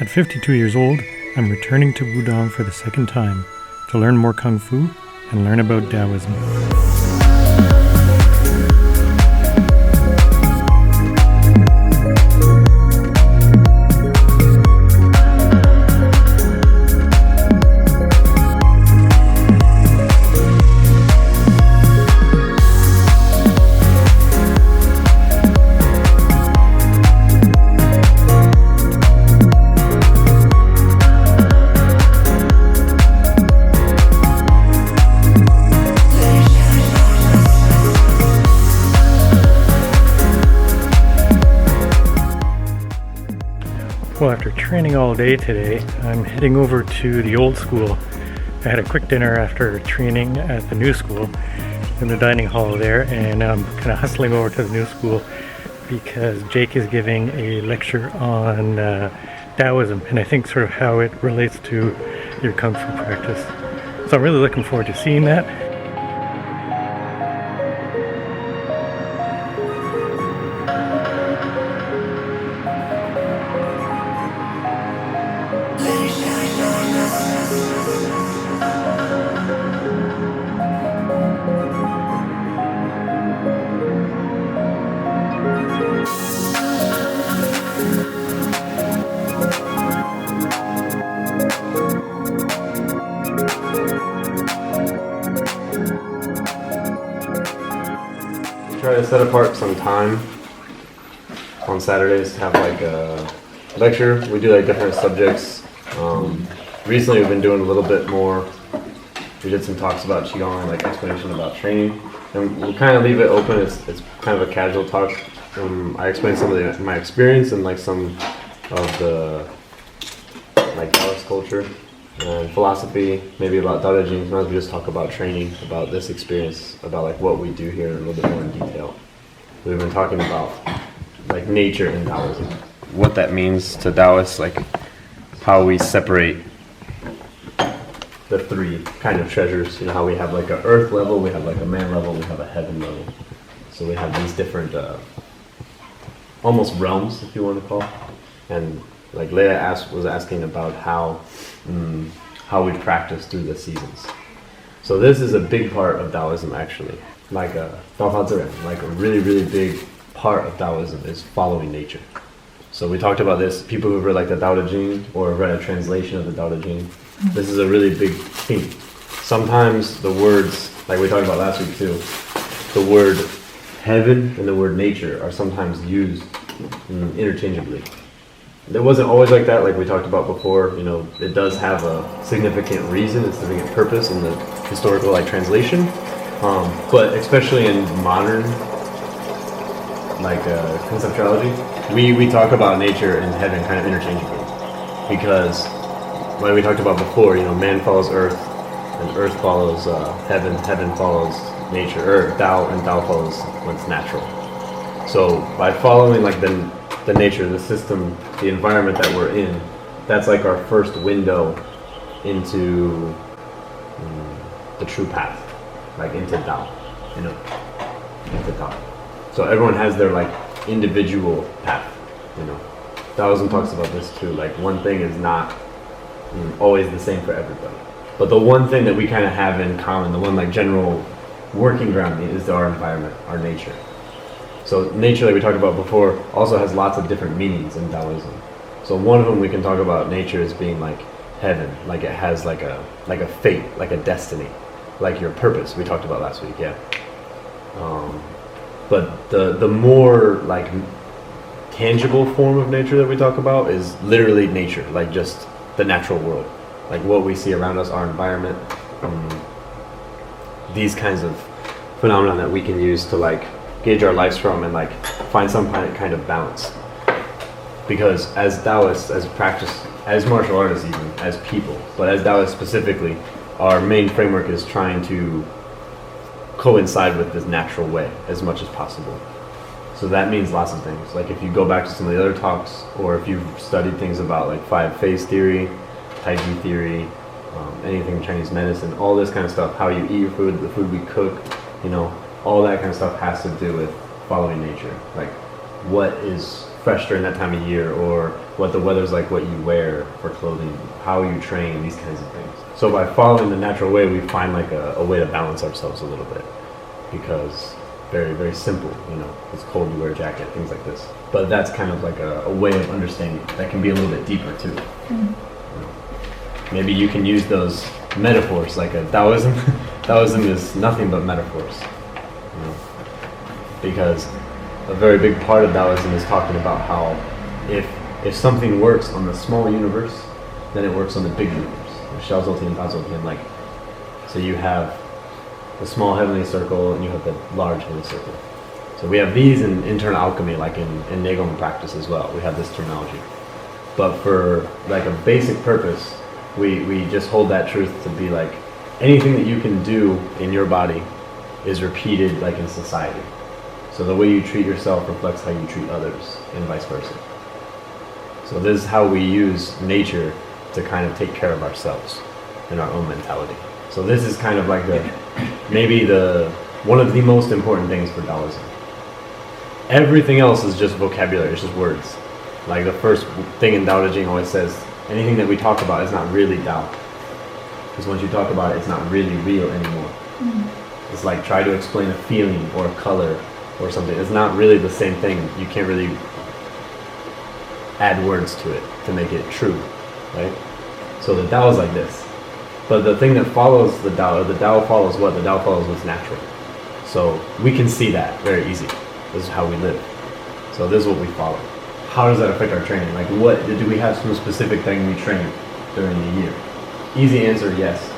At 52 years old, I'm returning to Wudang for the second time to learn more Kung Fu and learn about Taoism. Well, after training all day today, I'm heading over to the old school. I had a quick dinner after training at the new school in the dining hall there, and I'm kind of hustling over to the new school because Jake is giving a lecture on Taoism, and I think sort of how it relates to your Kung Fu practice. So I'm really looking forward to seeing that. Try to set apart some time on Saturdays to have like a lecture. We do like different subjects. Recently we've been doing a little bit more. We did some talks about Qigong and like explanation about training. And we'll kind of leave it open. It's kind of a casual talk. I explain some of my experience and like some of the like Taoist culture and philosophy, maybe about Dao De Jing. Sometimes we just talk about training, about this experience, about like what we do here in a little bit more in detail. We've been talking about like nature in Taoism, what that means to Taoists, like how we separate the three kind of treasures. You know, how we have like an earth level, we have like a man level, we have a heaven level. So we have these different almost realms, if you want to call it. And like Leia was asking about how we practice through the seasons. So this is a big part of Taoism actually. Like a really, really big part of Taoism is following nature. So we talked about this, people who've read like the Dao De Jing or read a translation of the Dao De Jing, this is a really big theme. Sometimes the words, like we talked about last week too, the word heaven and the word nature are sometimes used interchangeably. It wasn't always like that, like we talked about before. You know, it does have a significant reason, a significant purpose in the historical like translation. But especially in modern like conceptuality, we talk about nature and heaven kind of interchangeably, because like we talked about before, you know, man follows earth, and earth follows heaven, heaven follows nature, or Tao, and Tao follows what's natural. So by following like the nature, the system, the environment that we're in, that's like our first window into the true path, like into Tao, you know, into Tao. So everyone has their like individual path, you know. Taoism talks about this too, like one thing is not always the same for everybody. But the one thing that we kind of have in common, the one like general working ground is our environment, our nature. So nature, like we talked about before, also has lots of different meanings in Taoism. So one of them we can talk about nature as being like heaven, like it has like a fate, like a destiny, like your purpose. We talked about last week, yeah. But the more like tangible form of nature that we talk about is literally nature, like just the natural world, like what we see around us, our environment, these kinds of phenomena that we can use to like gauge our lives from and like find some kind of balance. Because as Taoists, as practice, as martial artists even, as people, but as Taoists specifically, our main framework is trying to coincide with this natural way as much as possible. So that means lots of things. Like if you go back to some of the other talks, or if you've studied things about like 5 phase theory, Tai Chi theory, anything Chinese medicine, all this kind of stuff, how you eat your food, the food we cook, you know, all that kind of stuff has to do with following nature. Like what is fresh during that time of year, or what the weather's like, what you wear for clothing, how you train, these kinds of things. So by following the natural way, we find like a way to balance ourselves a little bit, because very, very simple, you know, it's cold, you wear a jacket, things like this. But that's kind of like a way of understanding that can be a little bit deeper too. You know, maybe you can use those metaphors like a Daoism. Daoism is nothing but metaphors, you know, because a very big part of Daoism is talking about how if something works on the small universe, then it works on the big universe. Like, so you have the small heavenly circle and you have the large heavenly circle. So we have these in internal alchemy, like in Neigong practice as well. We have this terminology. But for like a basic purpose, we just hold that truth to be like, anything that you can do in your body is repeated like in society. So the way you treat yourself reflects how you treat others, and vice versa. So this is how we use nature to kind of take care of ourselves in our own mentality. So this is kind of like maybe one of the most important things for Taoism. Everything else is just vocabulary, it's just words. Like the first thing in Tao Te Ching always says, anything that we talk about is not really Tao. Because once you talk about it, it's not really real anymore. It's like try to explain a feeling or a color or something. It's not really the same thing. You can't really add words to it to make it true, right? So the Tao is like this. But the thing that follows the Tao follows what? The Tao follows what's natural. So we can see that very easy. This is how we live. So this is what we follow. How does that affect our training? Like what, do we have some specific thing we train during the year? Easy answer, yes.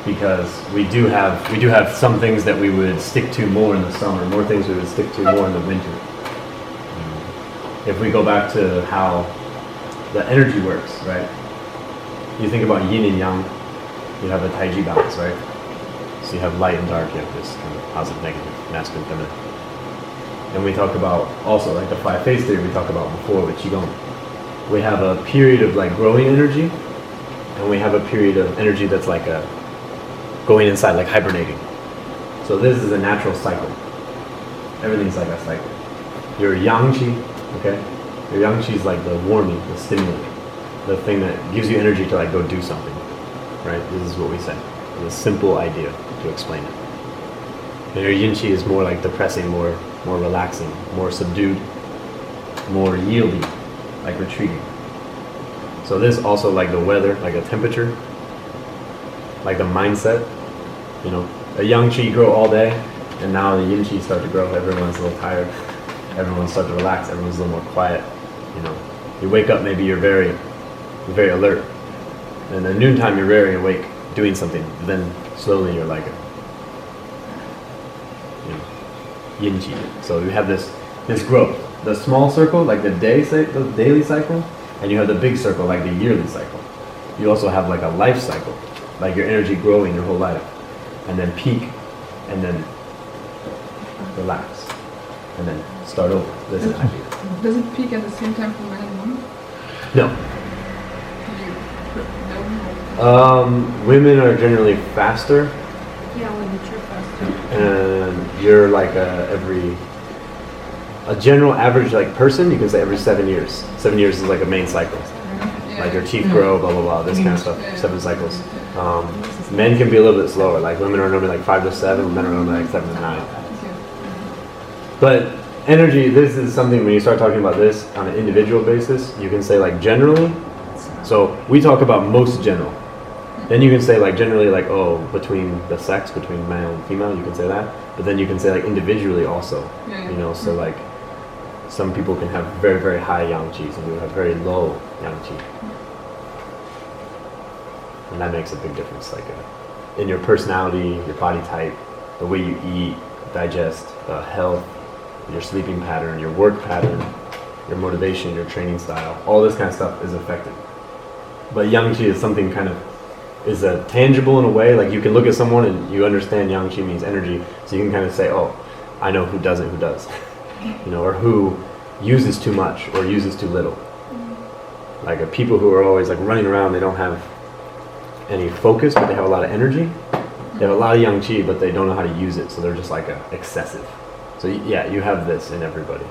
Because we do have some things that we would stick to more in the summer, more things we would stick to more in the winter. If we go back to how the energy works, right? You think about yin and yang, you have the Taiji balance, right? So you have light and dark, you have this kind of positive, negative, masculine, feminine. And we talk about also like the 5 phase theory we talked about before with Qigong. We have a period of like growing energy, and we have a period of energy that's like going inside, like hibernating. So this is a natural cycle. Everything's like a cycle. Your yang qi, okay? Your yang qi is like the warming, the stimulant, the thing that gives you energy to like go do something, right? This is what we say. It's a simple idea to explain it. And your yin qi is more like depressing, more relaxing, more subdued, more yielding, like retreating. So this also like the weather, like a temperature, like the mindset. You know, a yang qi grow all day, and now the yin qi start to grow. Everyone's a little tired. Everyone's start to relax. Everyone's a little more quiet. You know, you wake up, maybe you're very alert, and at noontime you're very awake, doing something. Then slowly you're like, yin qi. So you have this growth. The small circle, like the daily cycle, and you have the big circle, like the yearly cycle. You also have like a life cycle, like your energy growing your whole life, and then peak, and then relax, and then start over. This is idea. Does it peak at the same time for men and women? No. No. Women are generally faster. Yeah, when you're faster. And you're like a general average like person, you can say every 7 years. 7 years is like a main cycle. Yeah. Like your teeth grow, blah, blah, blah, this kind of stuff. 7 cycles. Men can be a little bit slower. Like women are normally like 5 to 7, men are normally like 7 to 9. But energy, this is something when you start talking about this on an individual basis, you can say like generally. So we talk about most general. Then you can say like generally like, oh, between the sex, between male and female, you can say that. But then you can say like individually also, you know, so like some people can have very, very high yang qi, some people have very low yang qi. And that makes a big difference, like in your personality, your body type, the way you eat, digest, health, your sleeping pattern, your work pattern, your motivation, your training style, all this kind of stuff is affected. But yang qi is something kind of is tangible in a way, like you can look at someone and you understand yang qi means energy, so you can kind of say, oh, I know who doesn't, who does, you know, or who uses too much or uses too little. Like people who are always like running around, they don't have any focus, but they have a lot of energy. They have a lot of yang qi, but they don't know how to use it, so they're just like excessive. So yeah, you have this in everybody.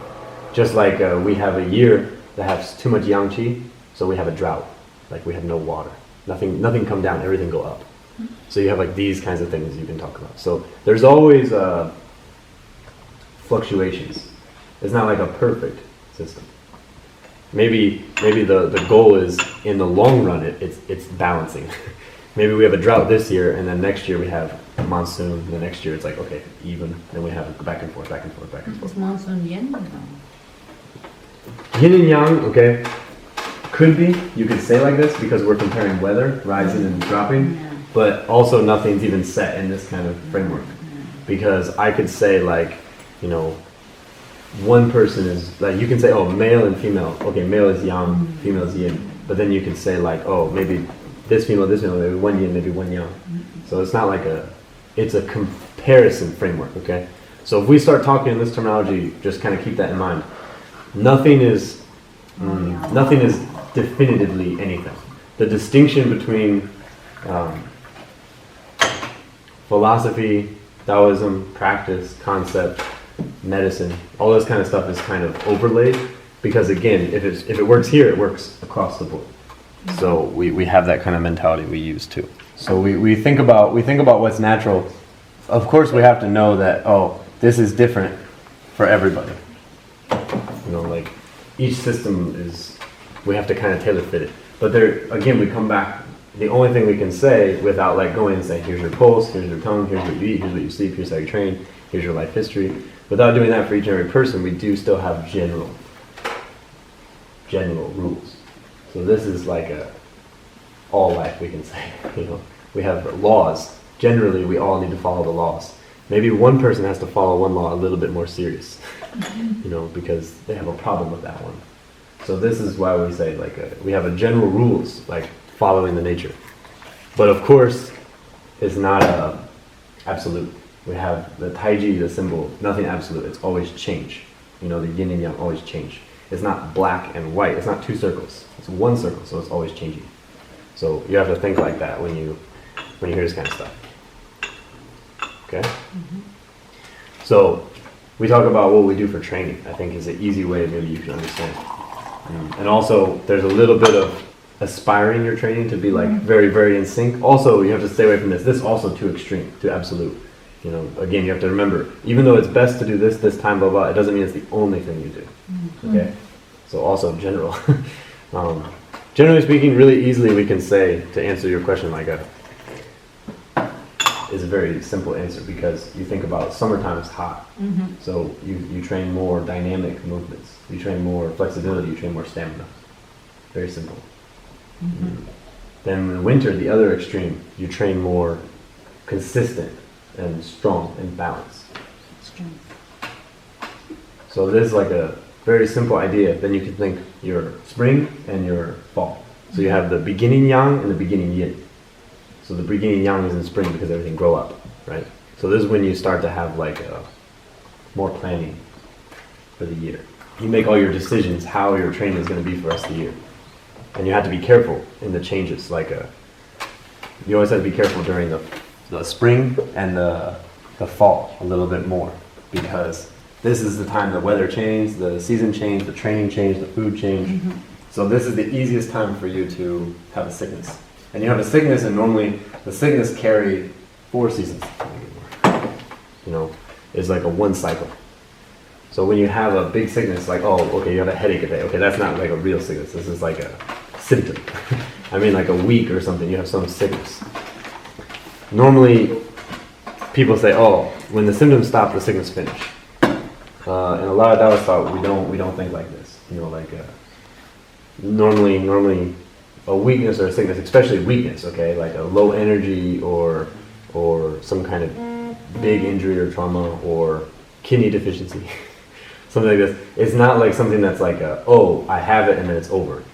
Just like we have a year that have too much yang qi, so we have a drought. Like we have no water. Nothing come down, everything go up. So you have like these kinds of things you can talk about. So there's always fluctuations. It's not like a perfect system. Maybe the goal is in the long run it's balancing. Maybe we have a drought this year, and then next year we have a monsoon, and the next year it's like, okay, even, then we have back and forth, back and forth, back and forth. Is monsoon yin or no? Yin and yang, okay, could be, you could say like this, because we're comparing weather, rising and dropping, Yeah. but also nothing's even set in this kind of framework. Because I could say like, you know, one person is, like you can say, oh, male and female, okay, male is yang, female is yin, but then you could say like, oh, maybe this female, maybe one yin, maybe one yang. So it's not like it's a comparison framework, okay? So if we start talking in this terminology, just kind of keep that in mind. Nothing is definitively anything. The distinction between philosophy, Taoism, practice, concept, medicine, all this kind of stuff is kind of overlaid, because again, if it works here, it works across the board. So we have that kind of mentality we use too. So we think about what's natural. Of course, we have to know that, oh, this is different for everybody. You know, like each system is, we have to kind of tailor fit it. But there, again, we come back, the only thing we can say without like going and saying, here's your pulse, here's your tongue, here's what you eat, here's what you sleep, here's how you train, here's your life history. Without doing that for each and every person, we do still have general rules. So this is like all life, we can say. You know, we have laws. Generally, we all need to follow the laws. Maybe one person has to follow one law a little bit more serious, you know, because they have a problem with that one. So this is why we say like we have a general rules, like following the nature. But of course, it's not absolute. We have the taiji, the symbol, nothing absolute. It's always change. You know, the yin and yang always change. It's not black and white. It's not two circles. It's one circle, so it's always changing. So you have to think like that when you hear this kind of stuff. Okay? Mm-hmm. So we talk about what we do for training. I think is an easy way maybe you can understand. And also, there's a little bit of aspiring your training to be like very, very in sync. Also, you have to stay away from this. This is also too extreme, too absolute. You know, again, you have to remember, even though it's best to do this time, blah, blah, it doesn't mean it's the only thing you do. Okay? So also general. Generally speaking, really easily we can say, to answer your question, like is a very simple answer, because you think about summertime is hot. So you train more dynamic movements. You train more flexibility, you train more stamina. Very simple. Then in winter, the other extreme, you train more consistent and strong and balanced. So this is like a very simple idea. Then you can think your spring and your fall. So you have the beginning yang and the beginning yin. So the beginning yang is in spring because everything grow up, right? So this is when you start to have like more planning for the year. You make all your decisions how your training is going to be for the rest of the year. And you have to be careful in the changes. Like you always have to be careful during the spring and the fall a little bit more, because this is the time the weather changed, the season changed, the training changed, the food changed. So this is the easiest time for you to have a sickness. And you have a sickness, and normally the sickness carry 4 seasons. You know, it's like a one cycle. So when you have a big sickness, like, oh, okay, you have a headache today. Okay, that's not like a real sickness. This is like a symptom. I mean, like a week or something, you have some sickness. Normally, people say, oh, when the symptoms stop, the sickness finish. And a lot of Taoists thought we don't think like this. You know, like normally a weakness or a sickness, especially weakness, okay, like a low energy or some kind of big injury or trauma or kidney deficiency, something like this. It's not like something that's like oh, I have it and then it's over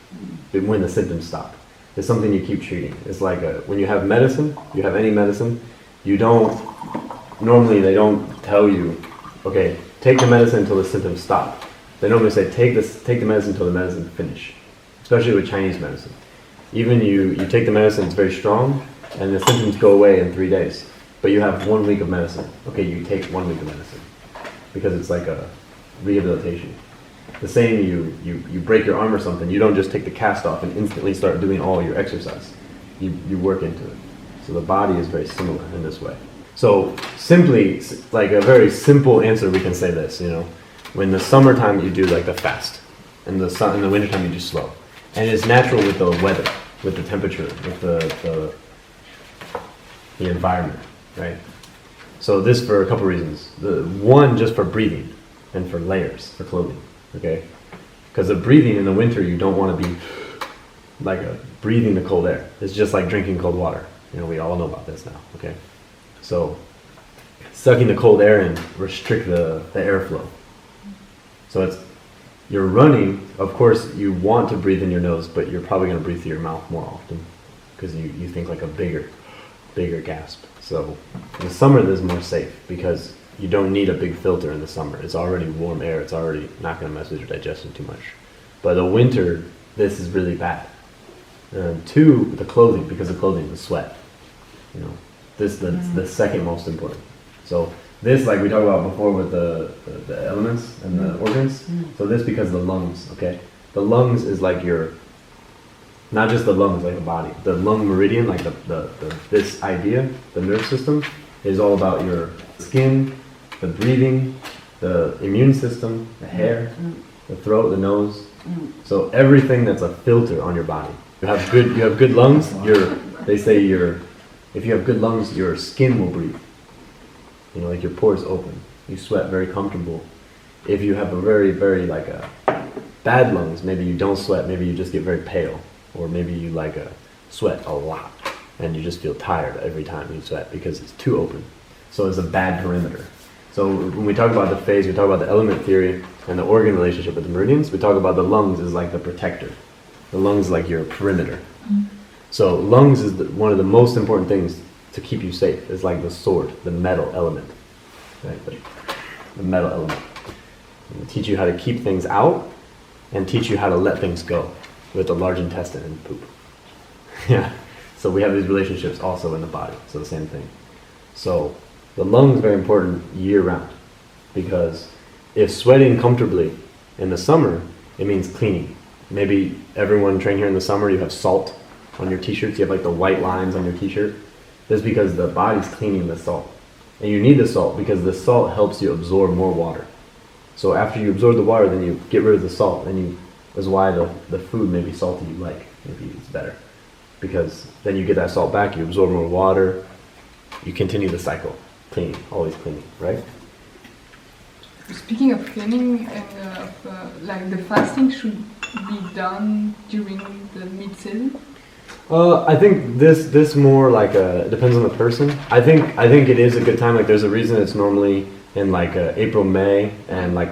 when the symptoms stop. It's something you keep treating. It's like when you have medicine, you have any medicine, normally they don't tell you, okay, take the medicine until the symptoms stop. They normally say take the medicine until the medicine finish, especially with Chinese medicine. Even you take the medicine, it's very strong, and the symptoms go away in 3 days. But you have 1 week of medicine. Okay, you take 1 week of medicine, because it's like a rehabilitation. The same, you break your arm or something, you don't just take the cast off and instantly start doing all your exercise. You work into it. So the body is very similar in this way. So simply, like a very simple answer, we can say this, you know, when the summertime you do like the fast, and in the wintertime you do slow. And it's natural with the weather, with the temperature, with the environment, right? So this for a couple reasons. One, just for breathing and for layers, for clothing, okay? Because the breathing in the winter, you don't want to be like breathing the cold air. It's just like drinking cold water. You know, we all know about this now, okay? So sucking the cold air in restrict the airflow. So you're running, of course you want to breathe in your nose, but you're probably going to breathe through your mouth more often because you think like a bigger gasp. So in the summer this is more safe because you don't need a big filter in the summer. It's already warm air. It's already not going to mess with your digestion too much. But the winter, this is really bad. Two, the clothing, because the clothing, the sweat. You know, this the second most important. So this, like we talked about before with the elements and the organs. So this because the lungs, okay? The lungs is like not just the lungs, like the body. The lung meridian, like this idea, the nerve system, is all about your skin, the breathing, the immune system, the hair, the throat, the nose. So everything that's a filter on your body. You have good lungs. If you have good lungs, your skin will breathe. You know, like your pores open. You sweat very comfortable. If you have a very, very like bad lungs, maybe you don't sweat. Maybe you just get very pale, or maybe you sweat a lot, and you just feel tired every time you sweat because it's too open. So it's a bad perimeter. So when we talk about the phase, we talk about the element theory and the organ relationship with the meridians. We talk about the lungs as like the protector. The lungs is like your perimeter. So lungs is one of the most important things to keep you safe. It's like the sword, the metal element, right? The metal element. It'll teach you how to keep things out and teach you how to let things go with the large intestine and poop. Yeah. So we have these relationships also in the body. So the same thing. So the lung is very important year round because if sweating comfortably in the summer, it means cleaning. Maybe everyone train here in the summer, you have salt on your t-shirts, you have like the white lines on your t-shirt. That's because the body's cleaning the salt. And you need the salt because the salt helps you absorb more water. So after you absorb the water, then you get rid of the salt, and that's why the food may be salty you like. Maybe it's better. Because then you get that salt back, you absorb more water, you continue the cycle. Cleaning, always cleaning, right? Speaking of cleaning and like the fasting should be done during the mid-season? I think this more like depends on the person. I think it is a good time. Like there's a reason it's normally in like April, May, and like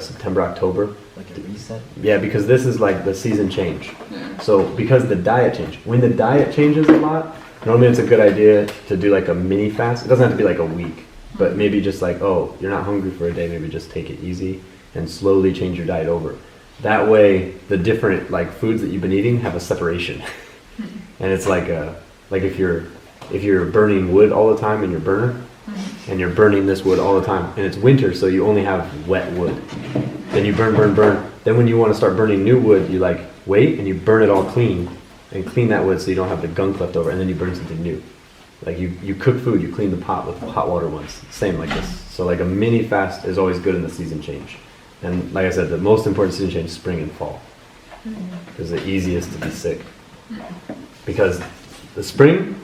September, October. Like a reset? Yeah, because this is like the season change. Yeah. So because the diet change, when the diet changes a lot, normally it's a good idea to do like a mini fast. It doesn't have to be like a week, but maybe just like, oh, you're not hungry for a day, maybe just take it easy and slowly change your diet over. That way, the different like foods that you've been eating have a separation. And it's like if you're burning wood all the time in your burner, and you're burning this wood all the time, and it's winter, so you only have wet wood. Then you burn. Then when you want to start burning new wood, you like wait and you burn it all clean, and clean that wood so you don't have the gunk left over, and then you burn something new. Like you cook food, you clean the pot with hot water once. Same like this. So like a mini fast is always good in the season change. And like I said, the most important season change is spring and fall. It's the easiest to be sick. Because the spring,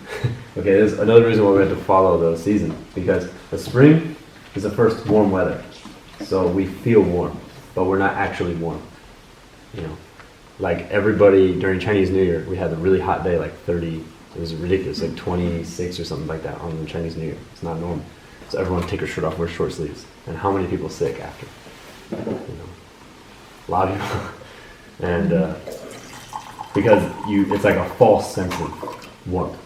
okay, there's another reason why we have to follow the season. Because the spring is the first warm weather. So we feel warm, but we're not actually warm. You know, like everybody during Chinese New Year, we had a really hot day, like 30, it was ridiculous, like 26 or something like that on Chinese New Year. It's not normal. So everyone take their shirt off, wear short sleeves. And how many people sick after? You know, a lot of people. And because it's like a false sense of warmth.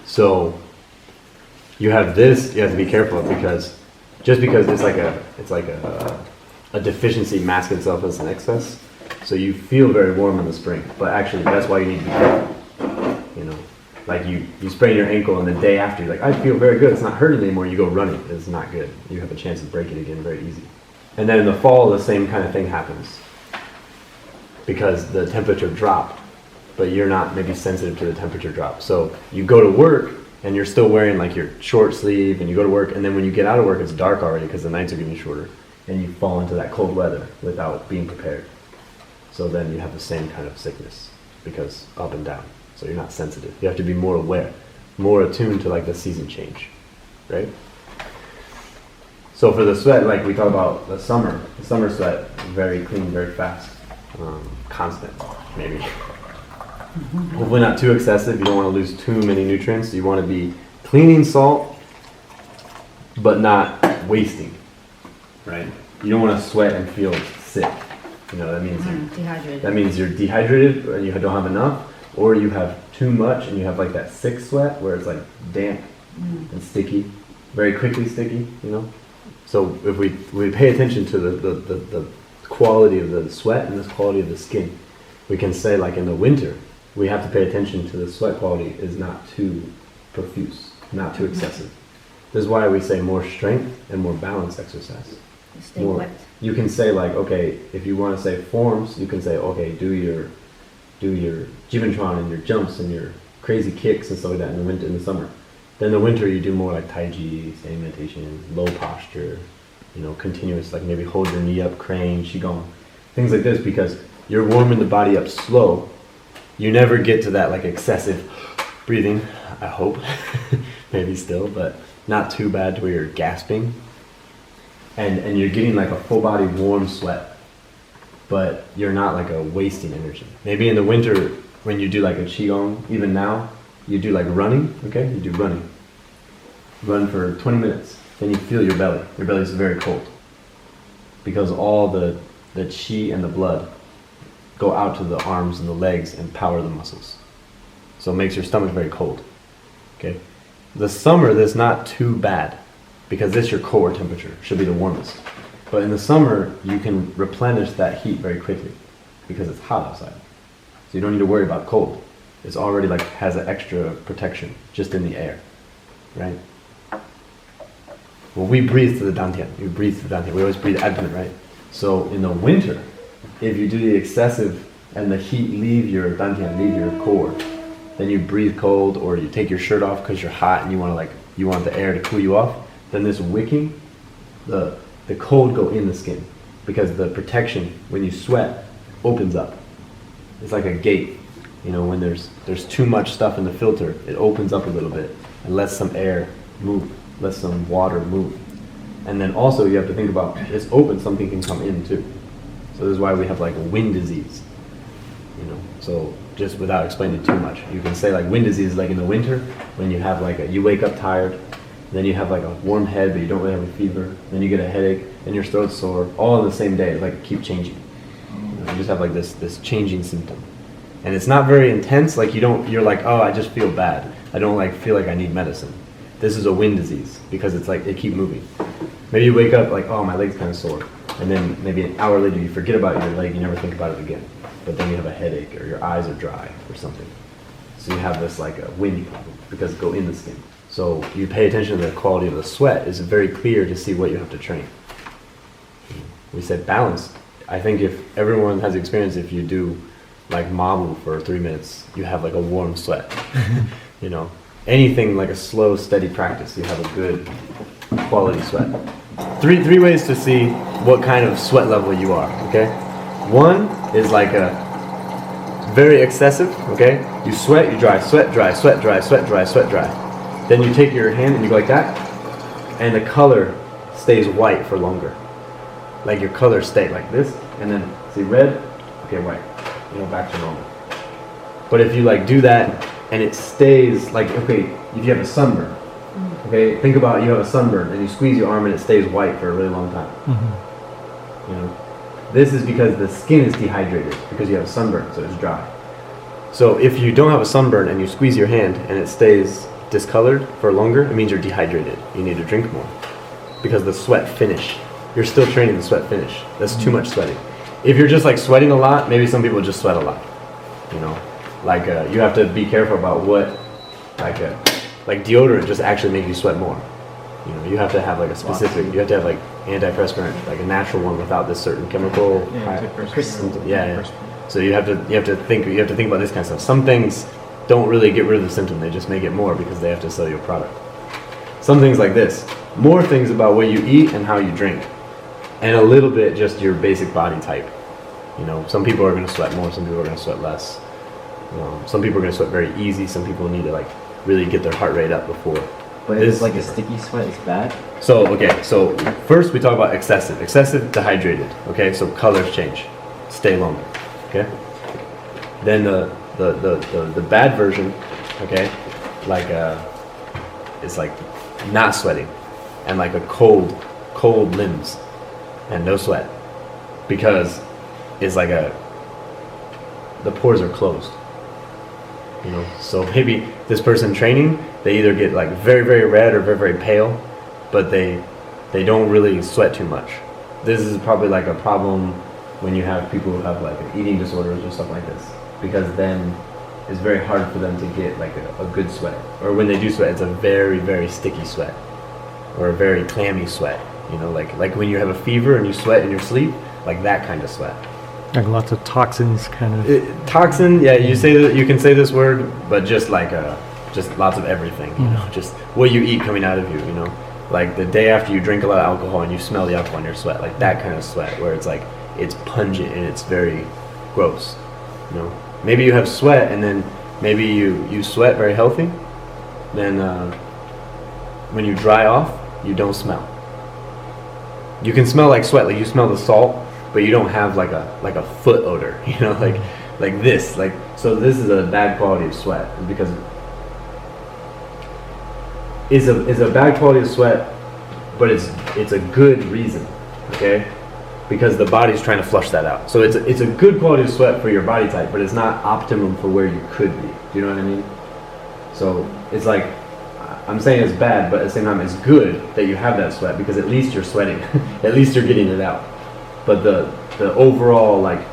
So you have this, you have to be careful because just because it's like a deficiency masking itself as an excess. So you feel very warm in the spring, but actually that's why you need to be careful. You know, like you sprain your ankle and the day after you're like, I feel very good, it's not hurting anymore, you go running, it's not good. You have a chance to break it again very easy. And then in the fall, the same kind of thing happens because the temperature dropped, but you're not maybe sensitive to the temperature drop. So you go to work and you're still wearing like your short sleeve, and you go to work, and then when you get out of work, it's dark already because the nights are getting shorter, and you fall into that cold weather without being prepared. So then you have the same kind of sickness because up and down. So you're not sensitive. You have to be more aware, more attuned to like the season change, right? So for the sweat, like we talk about the summer sweat, very clean, very fast, constant, maybe. Hopefully not too excessive. You don't want to lose too many nutrients. You want to be cleaning salt, but not wasting, right? You don't want to sweat and feel sick. You know, that means dehydrated. That means you're dehydrated and you don't have enough, or you have too much and you have like that sick sweat where it's like damp and sticky, very quickly sticky, you know? So if we pay attention to the quality of the sweat and the quality of the skin, we can say like in the winter, we have to pay attention to the sweat quality is not too profuse, not too excessive. This is why we say more strength and more balance exercise. Stay wet. You can say like, okay, if you want to say forms, you can say, okay, do your Jiventron and your jumps and your crazy kicks and stuff like that in the winter, in the summer. Then in the winter you do more like Tai Chi, standing meditation, low posture, you know, continuous, like maybe hold your knee up, crane, Qigong, things like this, because you're warming the body up slow. You never get to that like excessive breathing, I hope, maybe still, but not too bad to where you're gasping. And you're getting like a full body warm sweat, but you're not like a wasting energy. Maybe in the winter when you do like a Qigong, even now, you do like running, okay? You do running. Run for 20 minutes, then you feel your belly. Your belly is very cold because all the qi and the blood go out to the arms and the legs and power the muscles. So it makes your stomach very cold, okay? The summer, that's not too bad because this your core temperature, should be the warmest. But in the summer, you can replenish that heat very quickly because it's hot outside. So you don't need to worry about cold. It's already like has an extra protection just in the air, right? Well, we breathe to the dantian. We breathe to the dantian. We always breathe abdomen, right? So in the winter, if you do the excessive and the heat leave your dantian, leave your core, then you breathe cold or you take your shirt off because you're hot and you want the air to cool you off, then this wicking, the cold go in the skin because the protection, when you sweat, opens up. It's like a gate. You know, when there's too much stuff in the filter, it opens up a little bit and lets some air move, lets some water move. And then also you have to think about, it's open, something can come in too. So this is why we have like a wind disease. You know, so just without explaining too much, you can say like wind disease like in the winter, when you have like you wake up tired, then you have like a warm head but you don't really have a fever, then you get a headache, then your throat's sore, all in the same day, like keep changing. You just have like this changing symptom. And it's not very intense, like you're like, oh, I just feel bad. I don't like feel like I need medicine. This is a wind disease because it's like, they keep moving. Maybe you wake up like, oh, my leg's kind of sore. And then maybe an hour later you forget about your leg, you never think about it again. But then you have a headache or your eyes are dry or something. So you have this like a wind problem because it go in the skin. So you pay attention to the quality of the sweat. It's very clear to see what you have to train. We said balance. I think if everyone has experience, if you do like mabu for 3 minutes, you have like a warm sweat. You know, anything like a slow, steady practice, you have a good quality sweat. Three ways to see what kind of sweat level you are, okay? One is like a very excessive, okay? You sweat, you dry, sweat, dry, sweat, dry, sweat, dry, sweat, dry. Then you take your hand and you go like that, and the color stays white for longer. Like your color stay like this, and then see red, okay, white. You know, back to normal. But if you like do that and it stays like, okay, if you have a sunburn, okay, think about you have a sunburn and you squeeze your arm and it stays white for a really long time. You know, this is because the skin is dehydrated because you have a sunburn, so it's dry. So if you don't have a sunburn and you squeeze your hand and it stays discolored for longer, it means you're dehydrated. You need to drink more because the sweat finish. You're still training the sweat finish. That's too much sweating. If you're just like sweating a lot, maybe some people just sweat a lot. You know, like you have to be careful about what, like deodorant just actually makes you sweat more. You know, you have to have like a specific, you have to have like antiperspirant, like a natural one without this certain chemical. Yeah. So you have to think about this kind of stuff. Some things don't really get rid of the symptom; they just make it more because they have to sell you a product. Some things like this, more things about what you eat and how you drink, and a little bit just your basic body type. You know, some people are going to sweat more, some people are going to sweat less. Some people are going to sweat very easy. Some people need to like really get their heart rate up before. But it's like a sticky sweat is bad? So, okay, so first we talk about excessive. Excessive, dehydrated, okay? So colors change, stay longer, okay? Then the bad version, okay? Like, it's like not sweating and like a cold limbs and no sweat because it's like the pores are closed. You know, so maybe this person training, they either get like very, very red or very, very pale, but they don't really sweat too much. This is probably like a problem when you have people who have like eating disorders or stuff like this, because then it's very hard for them to get like a good sweat. Or when they do sweat, it's a very, very sticky sweat or a very clammy sweat. You know, like when you have a fever and you sweat in your sleep, like that kind of sweat. Like lots of toxins, kind of. Toxin, yeah. You say that, you can say this word, but just like just lots of everything. You know, just what you eat coming out of you. You know, like the day after you drink a lot of alcohol and you smell the alcohol in your sweat, like that kind of sweat, where it's like it's pungent and it's very gross. You know, maybe you have sweat and then maybe you sweat very healthy. Then when you dry off, you don't smell. You can smell like sweat, like you smell the salt, but you don't have like a foot odor, you know, like this, like, so this is a bad quality of sweat because it's a bad quality of sweat, but it's a good reason, okay? Because the body's trying to flush that out. So it's a good quality of sweat for your body type, but it's not optimum for where you could be. Do you know what I mean? So it's like, I'm saying it's bad, but at the same time it's good that you have that sweat because at least you're sweating. At least you're getting it out. But the overall like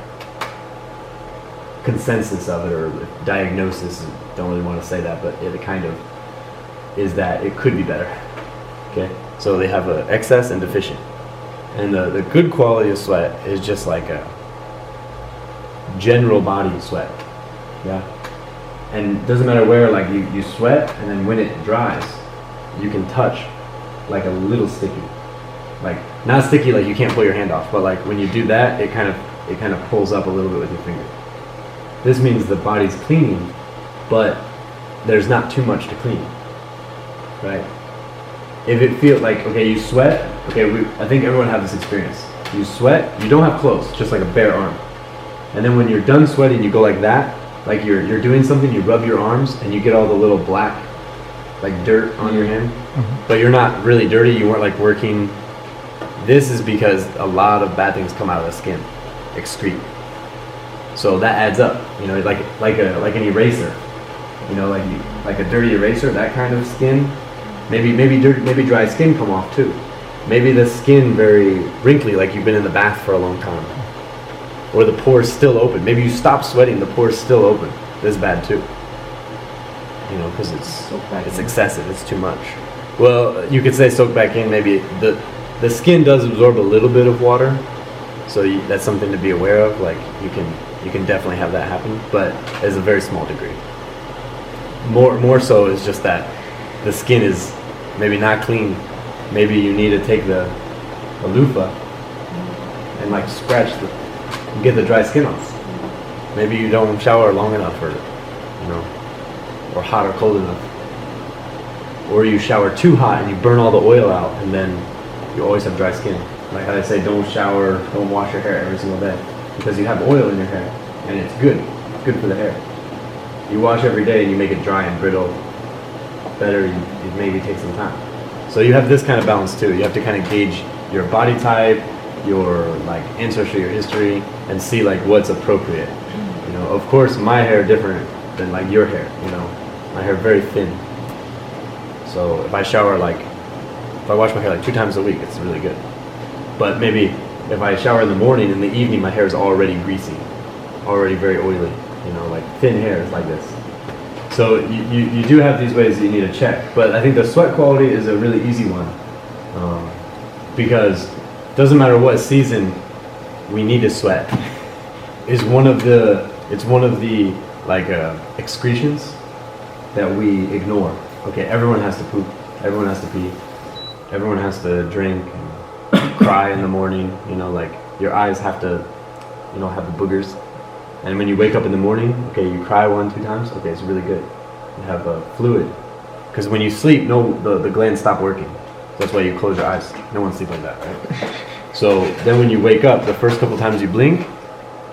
consensus of it or diagnosis, don't really want to say that, but it kind of is that it could be better. Okay, so they have a excess and deficient, and the good quality of sweat is just like a general body sweat. Yeah, and it doesn't matter where, like you sweat, and then when it dries, you can touch like a little sticky. Like not sticky, like you can't pull your hand off, but like when you do that, it kind of pulls up a little bit with your finger. This means the body's cleaning, but there's not too much to clean, right? If it feels like, okay, you sweat, okay, I think everyone has this experience. You sweat, you don't have clothes, just like a bare arm. And then when you're done sweating, you go like that, like you're doing something, you rub your arms, and you get all the little black, like dirt on your hand, but you're not really dirty, you weren't like working. This is because a lot of bad things come out of the skin, excrete. So that adds up, you know, like an eraser, you know, like a dirty eraser, that kind of skin. Maybe dry skin come off too. Maybe the skin very wrinkly, like you've been in the bath for a long time, or the pores still open. Maybe you stop sweating, the pores still open. This is bad too. You know, because it's excessive, it's too much. Well, you could say soak back in. Maybe the skin does absorb a little bit of water, so that's something to be aware of. Like you can definitely have that happen, but as a very small degree. More so is just that the skin is maybe not clean. Maybe you need to take the loofah and like scratch and get the dry skin off. Maybe you don't shower long enough, or you know, or hot or cold enough, or you shower too hot and you burn all the oil out, and then you always have dry skin. Like how they say, don't wash your hair every single day because you have oil in your hair, and it's good for the hair. You wash every day and you make it dry and brittle. Better, it maybe takes some time. So you have this kind of balance too. You have to kind of gauge your body type, your like ancestry, your history, and see like what's appropriate. You know, of course, my hair different than like your hair. You know, my hair very thin. So if I wash my hair like 2 times a week, it's really good. But maybe if I shower in the morning, in the evening, my hair is already greasy, already very oily. You know, like thin hair is like this. So you do have these ways that you need to check. But I think the sweat quality is a really easy one, because doesn't matter what season, we need to sweat. It's one of the like excretions that we ignore. Okay, everyone has to poop, everyone has to pee, everyone has to drink and cry in the morning, you know, like your eyes have to, you know, have the boogers. And when you wake up in the morning, okay, you cry 1-2 times, okay, it's really good. You have a fluid. Because when you sleep, the glands stop working. That's why you close your eyes. No one sleeps like that, right? So then when you wake up, the first couple times you blink,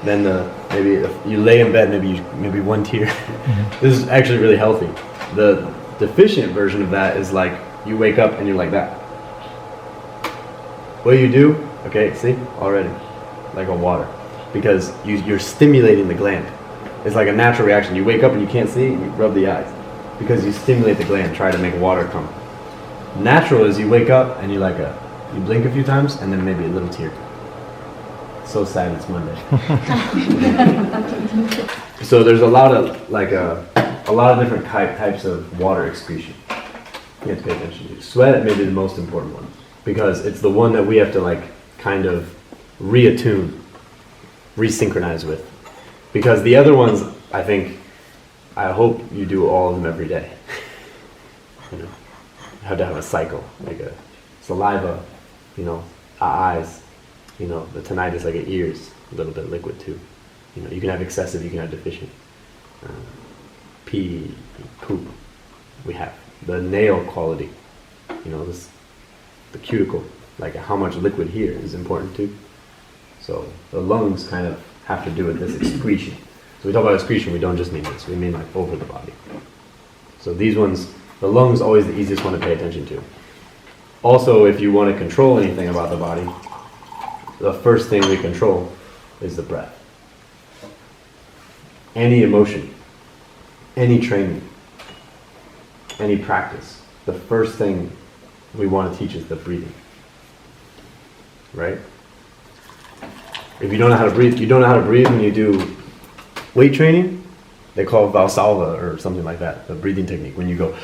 then maybe if you lay in bed, maybe one tear. This is actually really healthy. The deficient version of that is like you wake up and you're like that. What you do, okay, see, already, like a water, because you're stimulating the gland. It's like a natural reaction. You wake up and you can't see, you rub the eyes, because you stimulate the gland, try to make water come. Natural is you wake up and you blink a few times and then maybe a little tear. So sad it's Monday. So there's a lot of different types of water excretion you have to pay attention to. Sweat may be the most important one because it's the one that we have to like kind of reattune, resynchronize with. Because the other ones, I hope you do all of them every day. You know, you have to have a cycle, like a saliva, you know, eyes. You know, the tinnitus, like ears, a little bit liquid too. You know, you can have excessive, you can have deficient. Pee, poop. We have the nail quality. You know, the cuticle, like how much liquid here is important too. So the lungs kind of have to do with this excretion. So we talk about excretion, we don't just mean this. We mean like over the body. So these ones, the lungs, always the easiest one to pay attention to. Also, if you want to control anything about the body, the first thing we control is the breath. Any emotion, any training, any practice, the first thing we want to teach is the breathing. Right? If you don't know how to breathe, you don't know how to breathe when you do weight training, they call it Valsalva or something like that, the breathing technique. When you go,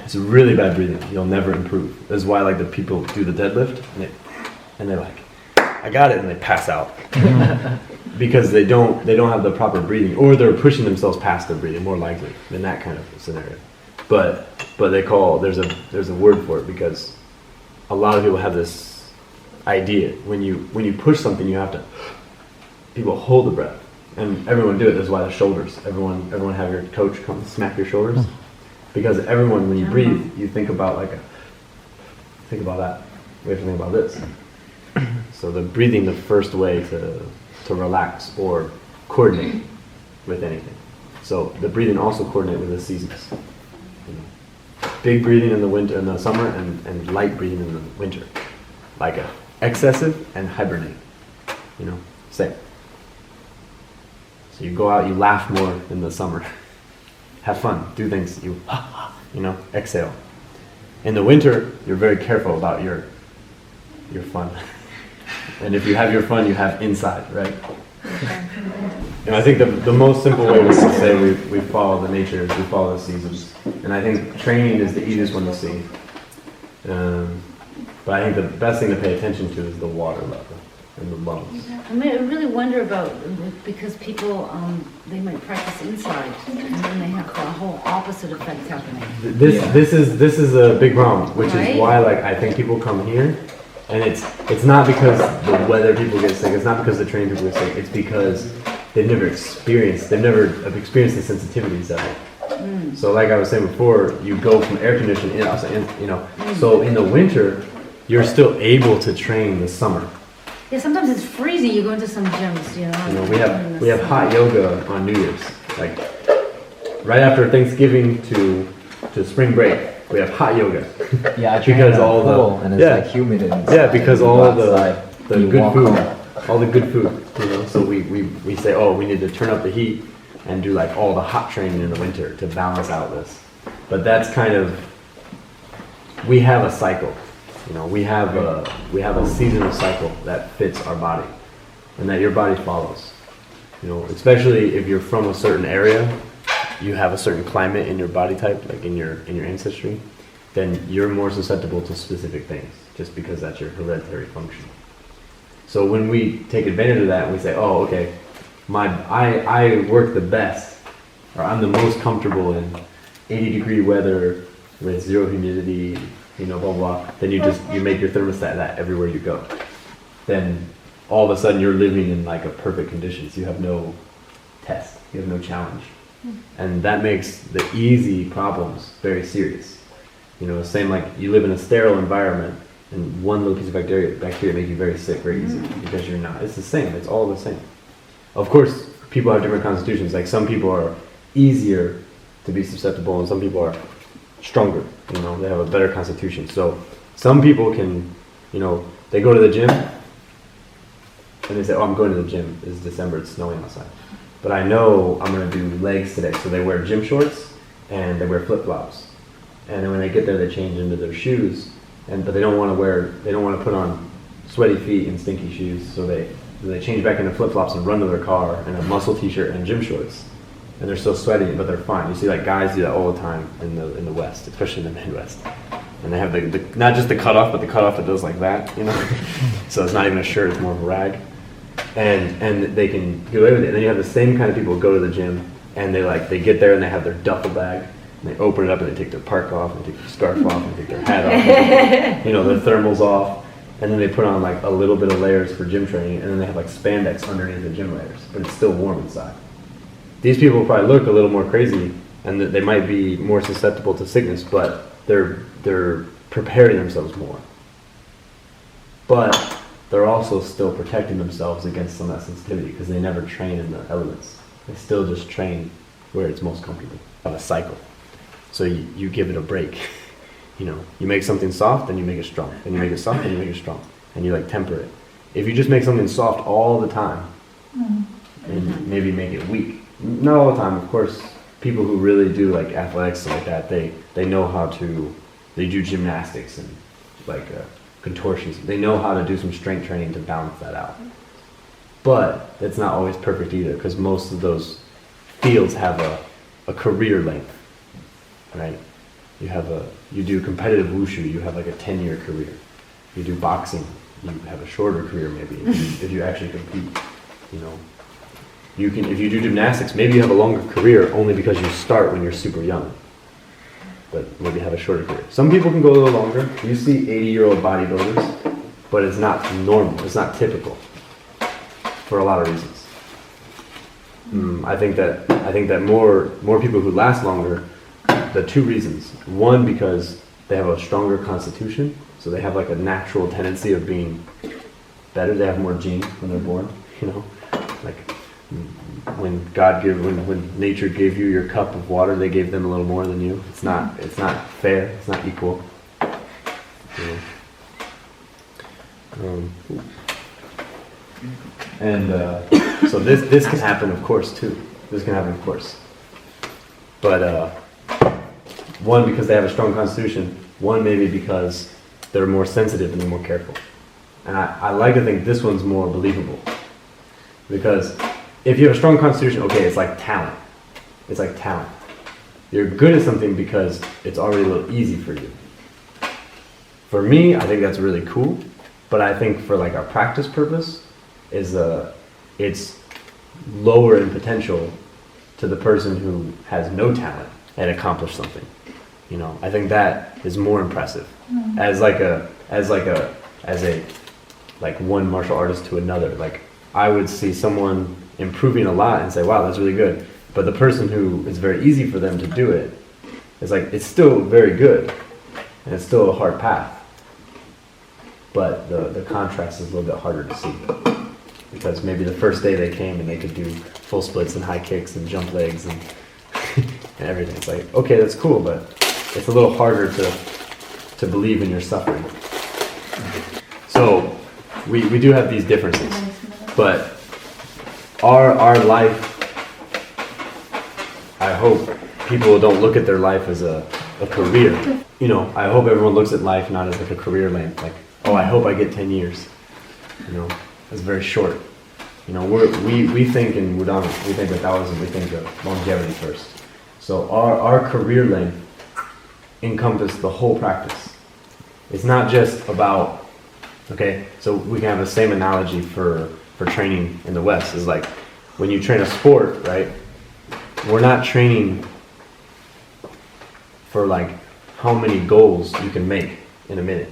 it's really bad breathing. You'll never improve. That's why like the people do the deadlift and they're like, I got it, and they pass out because they don't have the proper breathing, or they're pushing themselves past their breathing, more likely than that kind of scenario. But they call there's a word for it because a lot of people have this idea when you push something you have to. People hold the breath, and everyone do it. That's why the shoulders. Everyone have your coach come smack your shoulders. Because everyone, when you breathe, you think about that. We have to think about this. So the breathing, the first way to relax or coordinate with anything. So the breathing also coordinate with the seasons. You know, big breathing in the winter, in the summer, and light breathing in the winter. Like a excessive and hibernate. You know, same. So you go out, you laugh more in the summer. Have fun, do things, you know, exhale. In the winter, you're very careful about your fun. And if you have your fun, you have inside, right? And I think the most simple way we can say we follow the nature is we follow the seasons. And I think training is the easiest one to see. But I think the best thing to pay attention to is the water level and the lungs. I mean, I really wonder about, because people, they might practice inside, and then they have the whole opposite effect happening. This is a big problem, which Right? is why I think people come here, and it's not because the weather people get sick, it's not because the training people get sick, it's because they've never experienced the sensitivities of it. So like I was saying before, you go from air conditioning in, you know, so in the winter, you're still able to train the summer. Yeah, sometimes it's freezing. You go into some gyms, you know. You know, we have hot yoga on New Year's, like right after Thanksgiving to spring break. We have hot yoga. Yeah, I train because in a all pool, the and it's like humid inside. because You all go the outside, you good walk food, home. all the good food. You know, so we say, oh, we need to turn up the heat and do like all the hot training in the winter to balance out this. But that's kind of, we have a cycle. You know, we have a seasonal cycle that fits our body, and that your body follows. You know, especially if you're from a certain area, you have a certain climate in your body type, like in your ancestry. then you're more susceptible to specific things, just because that's your hereditary function. So when we take advantage of that and we say, oh, okay, I work the best, or I'm the most comfortable in 80-degree weather with zero humidity, you know, blah, blah, blah, then you make your thermostat that everywhere you go. Then all of a sudden you're living in like a perfect conditions. You have no test, you have no challenge. And that makes the easy problems very serious. You know, same like you live in a sterile environment and one little piece of bacteria make you very sick very easy because you're not. It's the same, it's all the same. Of course, people have different constitutions. Like some people are easier to be susceptible and some people are stronger, you know, they have a better constitution. So some people can, you know, they go to the gym and they say, oh, I'm going to the gym. It's December, it's snowing outside. But I know I'm going to do legs today. So they wear gym shorts and they wear flip-flops. And then when they get there, they change into their shoes. But they don't want to put on sweaty feet and stinky shoes. So they change back into flip-flops and run to their car in a muscle t-shirt and gym shorts. And they're still sweaty, but they're fine. You see like guys do that all the time in the West, especially in the Midwest. And they have the not just the cutoff, but the cutoff that goes like that, you know? So it's not even a shirt, it's more of a rag. And they can get away with it. And then you have the same kind of people who go to the gym and they get there and they have their duffel bag and they open it up and they take their park off and they take their scarf off and they take their hat off, and, you know, their thermals off, and then they put on like a little bit of layers for gym training, and then they have like spandex underneath the gym layers, but it's still warm inside. These people probably look a little more crazy and they might be more susceptible to sickness, but they're preparing themselves more. But they're also still protecting themselves against some of that sensitivity because they never train in the elements. They still just train where it's most comfortable. Of a cycle. So you give it a break. You know, you make something soft, then you make it strong. Then you make it soft, then you make it strong. And you like temper it. If you just make something soft all the time, and maybe make it weak. Not all the time, of course. People who really do like athletics and like that, they know how to, they do gymnastics and like contortions. They know how to do some strength training to balance that out. But it's not always perfect either, because most of those fields have a career length, right? You do competitive wushu, you have like a 10-year career. You do boxing, you have a shorter career maybe if you actually compete. You know, you can, if you do gymnastics, maybe you have a longer career only because you start when you're super young, but maybe have a shorter career. Some people can go a little longer. You see 80-year-old bodybuilders, but it's not normal. It's not typical for a lot of reasons. I think that more people who last longer, the two reasons. One, because they have a stronger constitution, so they have like a natural tendency of being better. They have more genes when they're born, you know, like when when nature gave you your cup of water, they gave them a little more than you. It's not fair. It's not equal. You know? So this can happen, of course, too. This can happen, of course. But one, because they have a strong constitution. One, maybe because they're more sensitive and they're more careful. And I like to think this one's more believable. Because if you have a strong constitution, okay, it's like talent. It's like talent. You're good at something because it's already a little easy for you. For me, I think that's really cool. But I think for like our practice purpose, it's lower in potential to the person who has no talent and accomplished something. You know, I think that is more impressive as one martial artist to another. Like I would see someone improving a lot and say, wow, that's really good. But the person who it's very easy for them to do it, it's like, it's still very good and it's still a hard path. But the contrast is a little bit harder to see. Because maybe the first day they came and they could do full splits and high kicks and jump legs and, and everything. It's like, okay, that's cool, but it's a little harder to believe in your suffering. So we do have these differences, but our life, I hope people don't look at their life as a career. You know, I hope everyone looks at life not as like a career length, like, oh, I hope I get 10 years. You know, it's very short. You know, we think in Wudang, we think with Daoism, we think of longevity first. So our career length encompass the whole practice. It's not just about, okay, so we can have the same analogy for training in the West. Is like when you train a sport, right? We're not training for like how many goals you can make in a minute.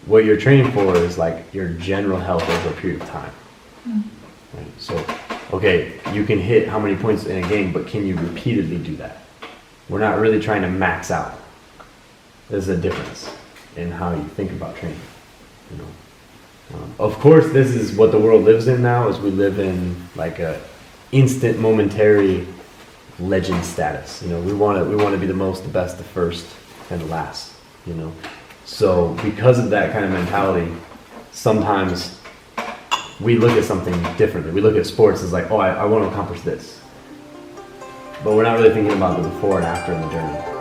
What you're training for is like your general health over a period of time. Right? So, okay, you can hit how many points in a game, but can you repeatedly do that? We're not really trying to max out. There's a difference in how you think about training. You know, of course, this is what the world lives in now. Is we live in like a instant, momentary legend status. You know, we want to be the most, the best, the first, and the last. You know, so because of that kind of mentality, sometimes we look at something differently. We look at sports as like, oh, I want to accomplish this, but we're not really thinking about the before and after and the journey.